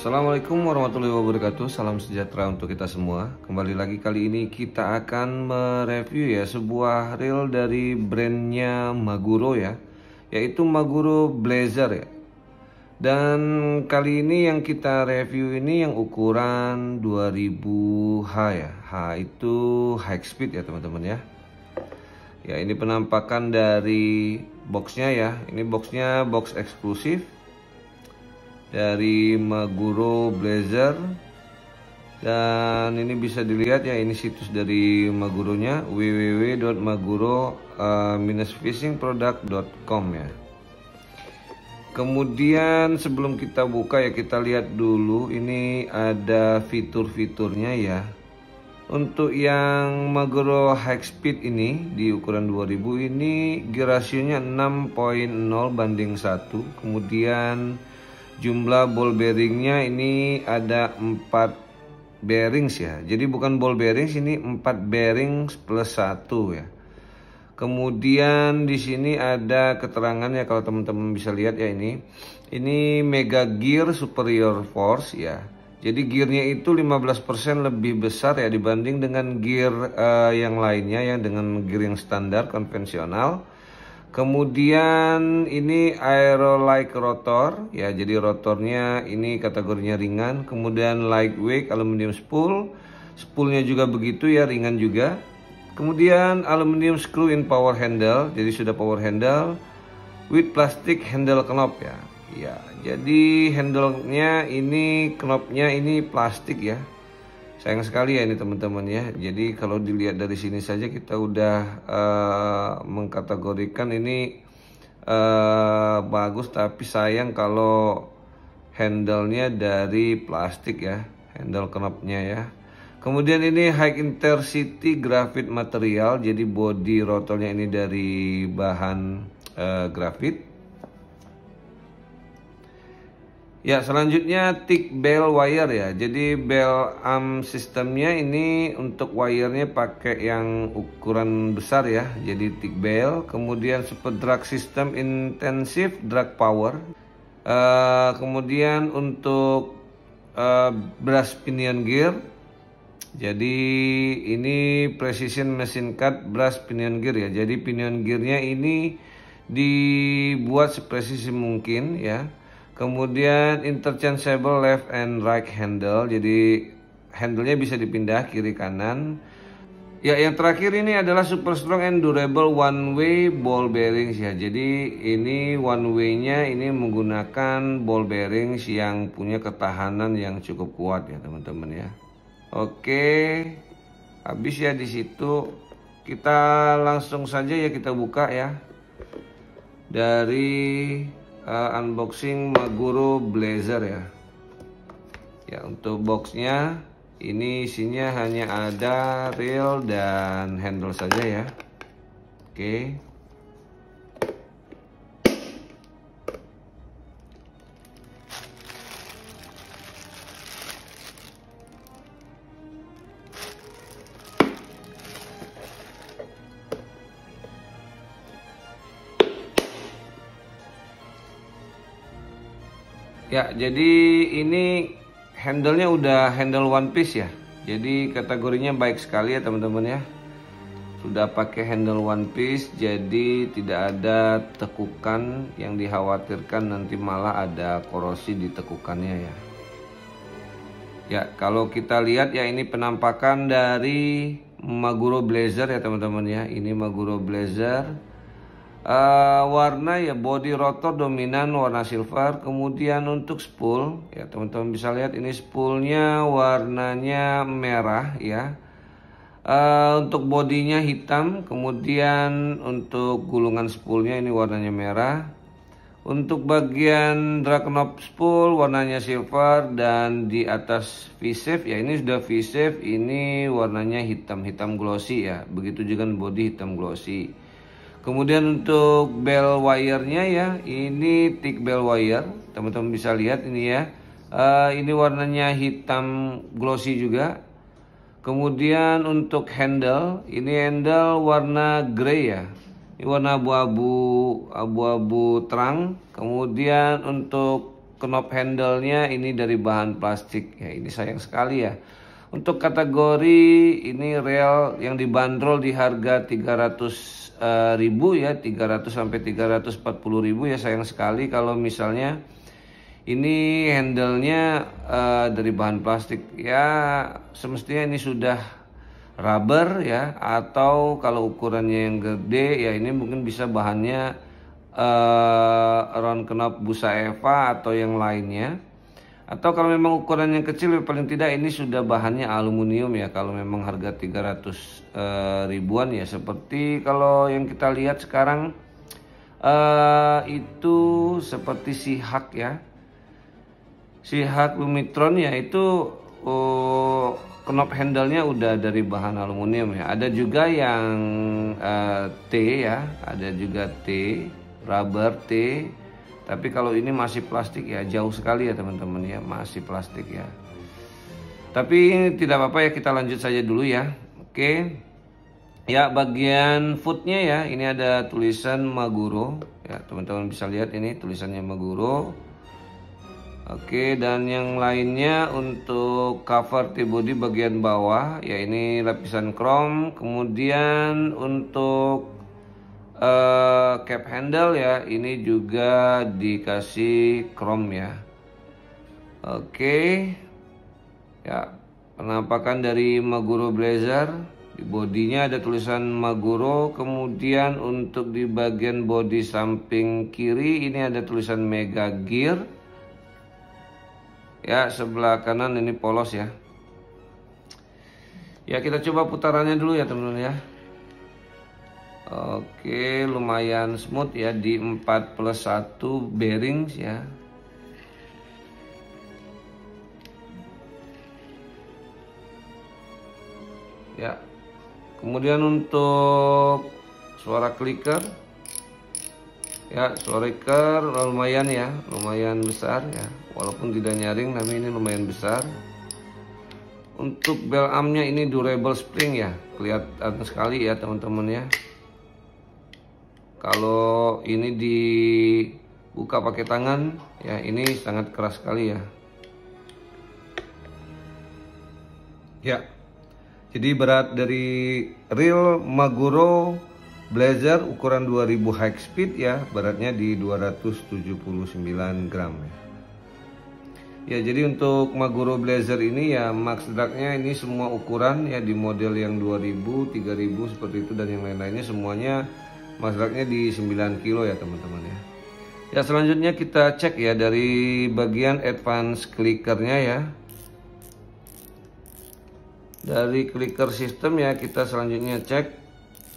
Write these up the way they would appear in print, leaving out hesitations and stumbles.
Assalamualaikum warahmatullahi wabarakatuh. Salam sejahtera untuk kita semua. Kembali lagi, kali ini kita akan mereview ya sebuah reel dari brandnya Maguro ya, yaitu Maguro Blazer ya. Dan kali ini yang kita review ini yang ukuran 2000H ya. H itu high speed ya teman-teman ya. Ya, ini penampakan dari boxnya ya. Ini boxnya box eksklusif dari Maguro Blazer, dan ini bisa dilihat ya, ini situs dari Maguronya, www.maguro-fishingproduct.com ya. Kemudian sebelum kita buka ya, kita lihat dulu ini ada fitur-fiturnya ya. Untuk yang Maguro High Speed ini di ukuran 2000 ini gear rasionya 6.0/1. Kemudian jumlah ball bearingnya ini ada 4 bearings ya. Jadi bukan ball bearings, ini 4 bearings plus 1 ya. Kemudian di sini ada keterangannya, kalau teman-teman bisa lihat ya, ini Mega Gear Superior Force ya. Jadi gearnya itu 15% lebih besar ya dibanding dengan gear yang lainnya yang dengan gear yang standar konvensional. Kemudian ini aero-like rotor ya, jadi rotornya ini kategorinya ringan. Kemudian lightweight aluminium spool, spoolnya juga begitu ya, ringan juga. Kemudian aluminium screw in power handle, jadi sudah power handle with plastic handle knob ya. Ya, jadi handle-nya ini, knobnya ini plastik ya. Sayang sekali ya ini teman-teman ya. Jadi kalau dilihat dari sini saja kita udah mengkategorikan ini bagus, tapi sayang kalau handle-nya dari plastik ya, handle knobnya ya. Kemudian ini high intensity graphite material, jadi body rotornya ini dari bahan grafit. Ya, selanjutnya thick bale wire ya. Jadi bale arm sistemnya ini untuk wirenya pakai yang ukuran besar ya. Jadi thick bale. Kemudian super drag system intensive drag power. Kemudian untuk brass pinion gear. Jadi ini precision machine cut brass pinion gear ya. Jadi pinion gearnya ini dibuat sepresisi mungkin ya. Kemudian interchangeable left and right handle, jadi handlenya bisa dipindah kiri kanan. Ya, yang terakhir ini adalah super strong and durable one way ball bearings ya. Jadi ini one way-nya ini menggunakan ball bearings yang punya ketahanan yang cukup kuat ya teman-teman ya. Oke, habis ya di situ. Kita langsung saja ya, kita buka ya dari unboxing Maguro Blazer ya. Ya, untuk boxnya ini isinya hanya ada reel dan handle saja ya. Oke. Ya, jadi ini handle-nya udah handle one piece ya. Jadi kategorinya baik sekali ya teman-teman ya. Sudah pakai handle one piece, jadi tidak ada tekukan yang dikhawatirkan nanti malah ada korosi di tekukannya ya. Ya, kalau kita lihat ya, ini penampakan dari Maguro Blazer ya teman-teman ya. Ini Maguro Blazer. Warna ya, body rotor dominan warna silver. Kemudian untuk spool ya teman-teman bisa lihat, ini spoolnya warnanya merah ya. Untuk bodinya hitam. Kemudian untuk gulungan spoolnya ini warnanya merah. Untuk bagian drag knob spool warnanya silver, dan di atas V-shape ya, ini sudah V-shape, ini warnanya hitam glossy ya. Begitu juga body hitam glossy. Kemudian untuk bell wire-nya ya, ini thick bell wire, teman-teman bisa lihat ini ya. Ini warnanya hitam glossy juga. Kemudian untuk handle, ini handle warna grey ya. Ini warna abu-abu terang. Kemudian untuk knob handle-nya ini dari bahan plastik ya, ini sayang sekali ya. Untuk kategori ini rel yang dibanderol di harga 300.000 ya, 300 sampai 340.000 ya. Sayang sekali kalau misalnya ini handle-nya dari bahan plastik ya. Semestinya ini sudah rubber ya, atau kalau ukurannya yang gede ya ini mungkin bisa bahannya round knob busa Eva atau yang lainnya. Atau kalau memang ukurannya kecil, paling tidak ini sudah bahannya aluminium ya, kalau memang harga 300 ribuan ya. Seperti kalau yang kita lihat sekarang itu seperti Sihak ya, Sihak Lumitron ya, itu knob handle-nya udah dari bahan aluminium ya. Ada juga yang T ya, ada juga T, rubber T. Tapi kalau ini masih plastik ya, jauh sekali ya teman-teman ya, masih plastik ya. Tapi ini tidak apa-apa ya, kita lanjut saja dulu ya. Oke. Ya, bagian footnya ya, ini ada tulisan Maguro ya, teman-teman bisa lihat ini tulisannya Maguro. Oke, dan yang lainnya untuk cover T-body bagian bawah ya, ini lapisan chrome. Kemudian untuk cap handle ya, ini juga dikasih chrome ya. Oke ya, penampakan dari Maguro Blazer. Di bodinya ada tulisan Maguro. Kemudian untuk di bagian bodi samping kiri ini ada tulisan Mega Gear ya. Sebelah kanan ini polos ya. Ya, kita coba putarannya dulu ya teman-teman ya. Oke, lumayan smooth ya di 4+1 bearings ya. Ya. Kemudian untuk suara clicker ya, suara clicker lumayan ya, lumayan besar ya. Walaupun tidak nyaring, tapi ini lumayan besar. Untuk bell armnya ini durable spring ya, kelihatan sekali ya teman-teman ya. Kalau ini dibuka pakai tangan ya, ini sangat keras sekali ya. Ya, jadi berat dari reel Maguro Blazer ukuran 2000 high speed ya, beratnya di 279 gram ya. Ya, jadi untuk Maguro Blazer ini ya, max dragnya ini semua ukuran ya, di model yang 2000, 3000 seperti itu, dan yang lain-lainnya semuanya max dragnya di 9 kilo ya teman-teman ya. Ya, selanjutnya kita cek ya dari bagian advance clickernya ya. Dari clicker system ya, kita selanjutnya cek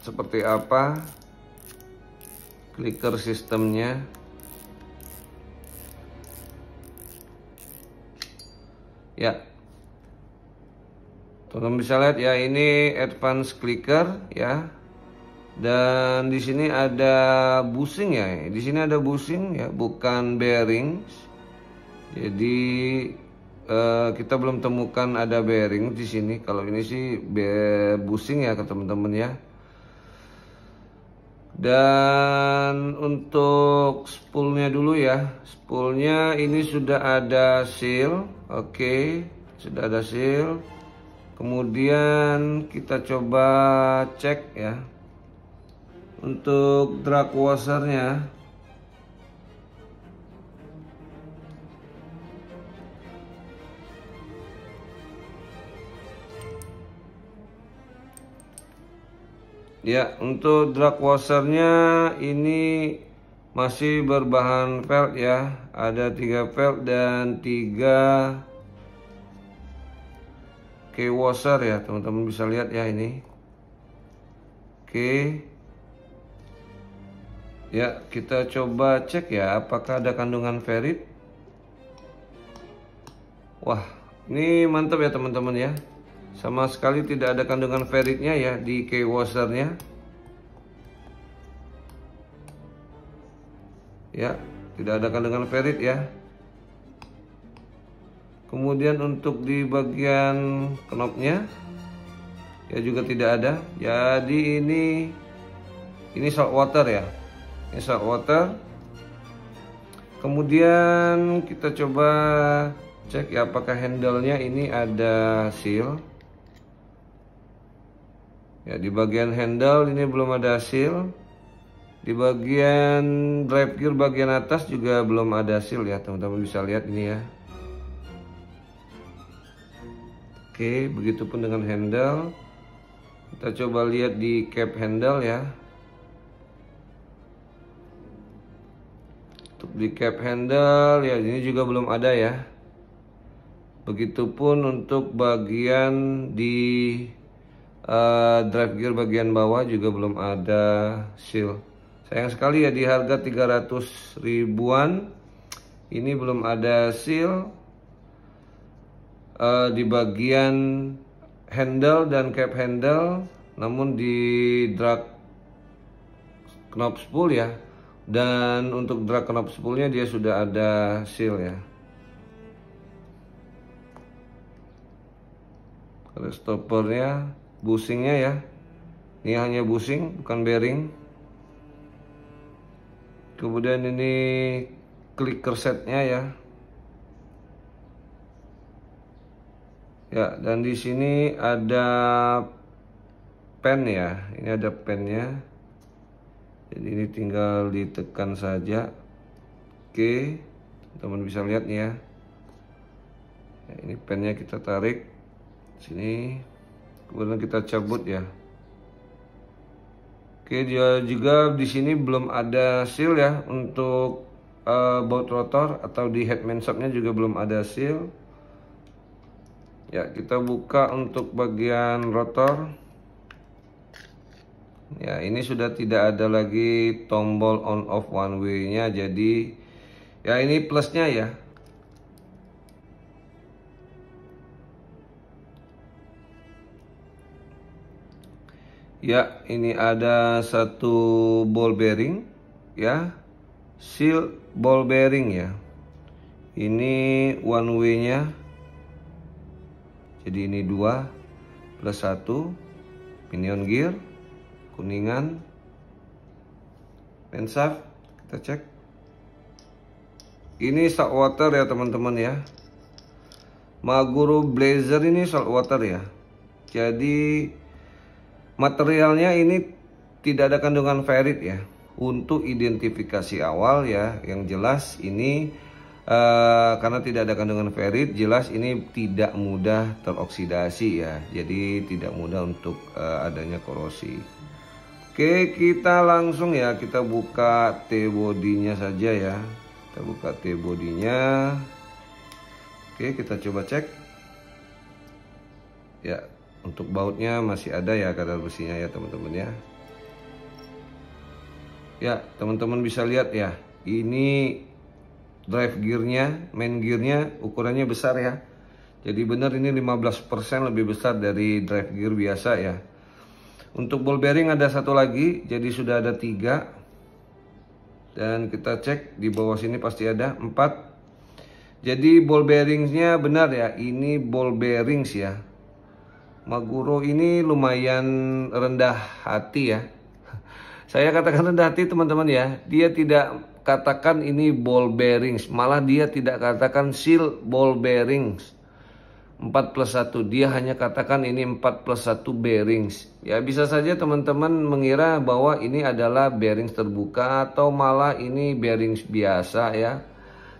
seperti apa clicker sistemnya. Ya, teman-teman bisa lihat ya, ini advance clicker ya. Dan di sini ada bushing ya. Di sini ada bushing ya, bukan bearings. Jadi kita belum temukan ada bearing di sini. Kalau ini sih bushing ya ke teman-teman ya. Dan untuk spoolnya dulu ya. Spoolnya ini sudah ada seal. Oke, sudah ada seal. Kemudian kita coba cek ya. Untuk drag washernya ya, untuk drag washernya ini masih berbahan felt ya, ada 3 felt dan 3 key washer ya, teman-teman bisa lihat ya ini. Oke ya, kita coba cek ya apakah ada kandungan ferrit. Wah, ini mantap ya teman-teman ya, sama sekali tidak ada kandungan ferritnya ya di key washernya ya, tidak ada kandungan ferrit ya. Kemudian untuk di bagian knobnya ya juga tidak ada. Jadi ini salt water ya. Ini salt water. Kemudian kita coba cek ya apakah handle-nya ini ada seal. Ya, di bagian handle ini belum ada seal. Di bagian drive gear bagian atas juga belum ada seal ya, teman-teman bisa lihat ini ya. Oke, begitupun dengan handle. Kita coba lihat di cap handle ya. Untuk di cap handle ya ini juga belum ada ya. Begitupun untuk bagian di drive gear bagian bawah juga belum ada seal. Sayang sekali ya, di harga 300 ribuan ini belum ada seal di bagian handle dan cap handle, namun di drag knob spool ya, dan untuk drag knob spoolnya dia sudah ada seal ya. Ada stoppernya, bushingnya ya, ini hanya bushing bukan bearing. Kemudian ini clicker setnya ya. Ya, dan di sini ada pen ya. Ini ada pennya. Jadi ini tinggal ditekan saja. Oke, teman bisa lihat nih ya. Ya, ini pennya kita tarik sini. Kemudian kita cabut ya. Oke, dia juga di sini belum ada seal ya untuk baut rotor, atau di head mansupnya juga belum ada seal. Ya, kita buka untuk bagian rotor. Ya, ini sudah tidak ada lagi tombol on off one way-nya, jadi ya ini plusnya ya. Ya, ini ada satu ball bearing ya, seal ball bearing ya. Ini one way-nya. Jadi ini 2 plus 1 pinion gear kuningan, pensaf kita cek. Ini saltwater ya teman-teman ya. Maguro Blazer ini saltwater ya. Jadi materialnya ini tidak ada kandungan ferrit ya. Untuk identifikasi awal ya, yang jelas ini karena tidak ada kandungan ferrit, jelas ini tidak mudah teroksidasi ya. Jadi tidak mudah untuk adanya korosi. Oke, kita langsung ya, kita buka T-bodinya saja ya. Kita buka T-bodinya. Oke, kita coba cek. Ya, untuk bautnya masih ada ya kadar besinya ya teman-teman ya. Ya, teman-teman bisa lihat ya. Ini drive gearnya, main gearnya ukurannya besar ya. Jadi benar ini 15% lebih besar dari drive gear biasa ya. Untuk ball bearing ada satu lagi, jadi sudah ada 3. Dan kita cek di bawah sini pasti ada 4. Jadi ball bearingsnya benar ya, ini ball bearings ya. Maguro ini lumayan rendah hati ya. Saya katakan rendah hati teman-teman ya. Dia tidak katakan ini ball bearings, malah dia tidak katakan seal ball bearings 4+1, dia hanya katakan ini 4+1 bearings. Ya bisa saja teman-teman mengira bahwa ini adalah bearings terbuka atau malah ini bearings biasa ya.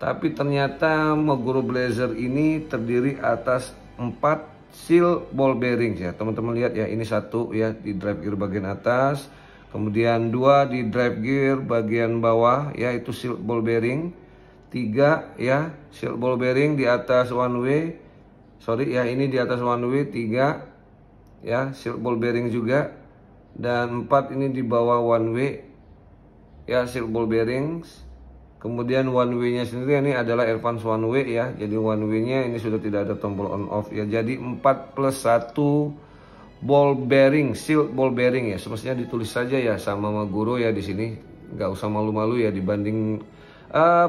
Tapi ternyata Maguro Blazer ini terdiri atas 4 seal ball bearings ya. Teman-teman lihat ya, ini 1 ya di drive gear bagian atas. Kemudian 2 di drive gear bagian bawah ya, itu seal ball bearing. 3 ya seal ball bearing di atas one way. Sorry ya, ini di atas one way 3 ya seal ball bearing juga. Dan 4 ini di bawah one way ya seal ball bearings. Kemudian one way nya sendiri ini adalah advance one way ya. Jadi one way nya ini sudah tidak ada tombol on off ya. Jadi 4+1 ball bearing, seal ball bearing ya. Semestinya ditulis saja ya sama Maguro ya di sini. Nggak usah malu-malu ya dibanding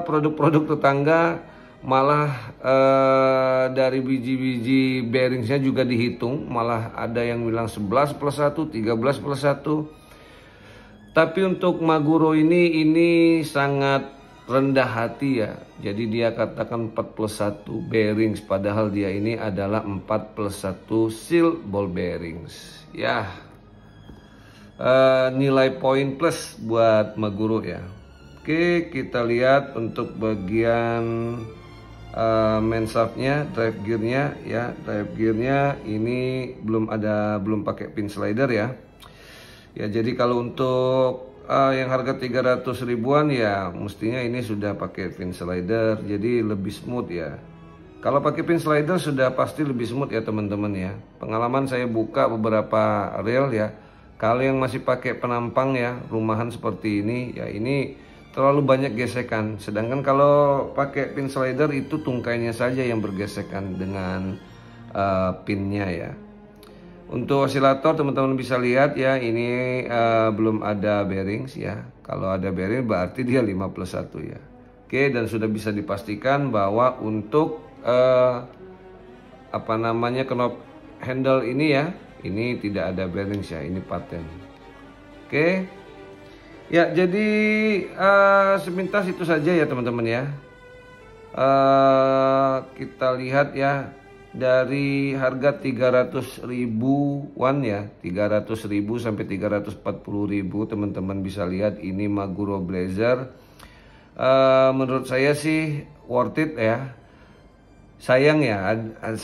produk-produk tetangga. Malah dari biji-biji bearingsnya juga dihitung. Malah ada yang bilang 11+1, 13+1. Tapi untuk Maguro ini sangat rendah hati ya. Jadi dia katakan 4+1 bearings, padahal dia ini adalah 4+1 seal ball bearings. Ya, nilai poin plus buat Maguro ya. Oke, kita lihat untuk bagian main shaftnya, drive gearnya ya. Drive gearnya ini belum pakai pin slider ya. Ya, jadi kalau untuk yang harga 300 ribuan ya mestinya ini sudah pakai pin slider, jadi lebih smooth ya. Kalau pakai pin slider sudah pasti lebih smooth ya teman-teman ya. Pengalaman saya buka beberapa reel ya, kalau yang masih pakai penampang ya, rumahan seperti ini ya, ini terlalu banyak gesekan. Sedangkan kalau pakai pin slider itu tungkainya saja yang bergesekan dengan pinnya ya. Untuk osilator teman-teman bisa lihat ya, ini belum ada bearings ya. Kalau ada bearing berarti dia 5+1 ya. Oke, dan sudah bisa dipastikan bahwa untuk knop handle ini ya, ini tidak ada bearings ya, ini paten. Oke. Ya, jadi sepintas itu saja ya teman-teman ya. Kita lihat ya, dari harga 300 ribuan ya, 300 ribu sampai 340 ribu, teman-teman bisa lihat ini Maguro Blazer. Menurut saya sih worth it ya. Sayang ya,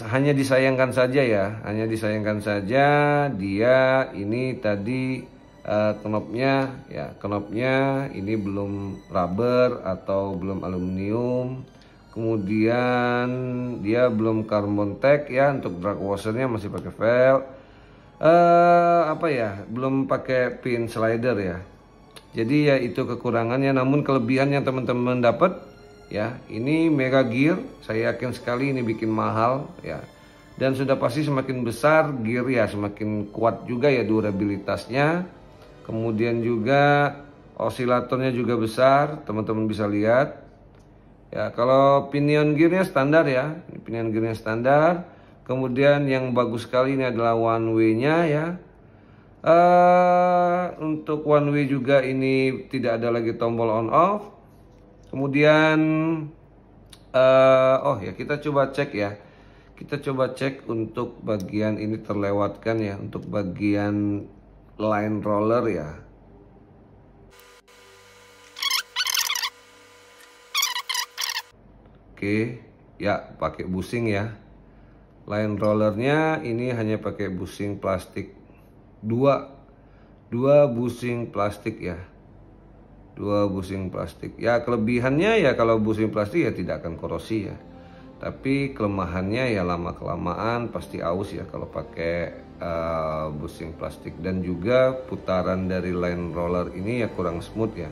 hanya disayangkan saja ya, hanya disayangkan saja dia ini tadi knopnya ya, knopnya ini belum rubber atau belum aluminium. Kemudian dia belum carbon tag ya, untuk drag washernya masih pakai velg. Belum pakai pin slider ya. Jadi ya itu kekurangannya, namun kelebihan yang teman-teman dapat ya, ini mega gear. Saya yakin sekali ini bikin mahal ya. Dan sudah pasti semakin besar gear ya, semakin kuat juga ya durabilitasnya. Kemudian juga osilatornya juga besar, teman-teman bisa lihat. Ya, kalau pinion gearnya standar ya, pinion gearnya standar. Kemudian yang bagus sekali ini adalah one way-nya ya. Untuk one way juga ini tidak ada lagi tombol on off. Kemudian kita coba cek ya. Kita coba cek untuk bagian ini terlewatkan ya, untuk bagian line roller ya. Oke, ya pakai bushing ya. Line rollernya ini hanya pakai bushing plastik. Dua bushing plastik ya. Dua bushing plastik. Ya kelebihannya ya, kalau bushing plastik ya tidak akan korosi ya. Tapi kelemahannya ya lama kelamaan pasti aus ya kalau pakai bushing plastik. Dan juga putaran dari line roller ini ya kurang smooth ya.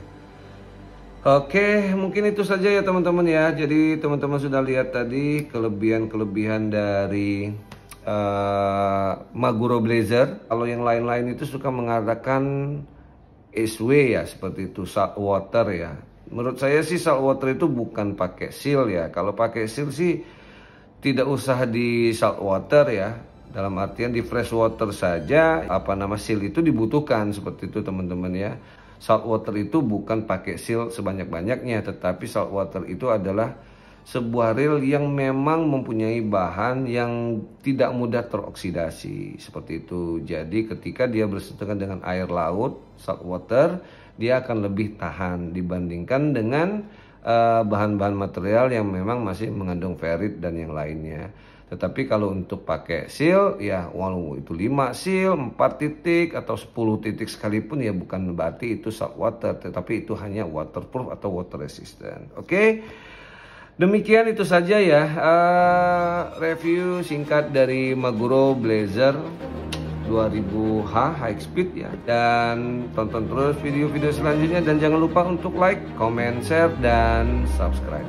Oke, mungkin itu saja ya teman-teman ya. Jadi teman-teman sudah lihat tadi kelebihan-kelebihan dari Maguro Blazer. Kalau yang lain-lain itu suka mengatakan SW ya, seperti itu, salt water ya. Menurut saya sih salt water itu bukan pakai seal ya. Kalau pakai seal sih tidak usah di salt water ya. Dalam artian di fresh water saja seal itu dibutuhkan, seperti itu teman-teman ya. Salt water itu bukan pakai seal sebanyak-banyaknya, tetapi salt water itu adalah sebuah reel yang memang mempunyai bahan yang tidak mudah teroksidasi, seperti itu. Jadi ketika dia bersentuhan dengan air laut, salt water, dia akan lebih tahan dibandingkan dengan bahan-bahan material yang memang masih mengandung ferrit dan yang lainnya. Tetapi kalau untuk pakai seal ya, walau itu 5 seal, 4 titik atau 10 titik sekalipun ya bukan berarti itu salt water, tetapi itu hanya waterproof atau water resistant. Oke. Demikian itu saja ya review singkat dari Maguro Blazer 2000H high speed ya. Dan tonton terus video-video selanjutnya, dan jangan lupa untuk like, comment, share, dan subscribe.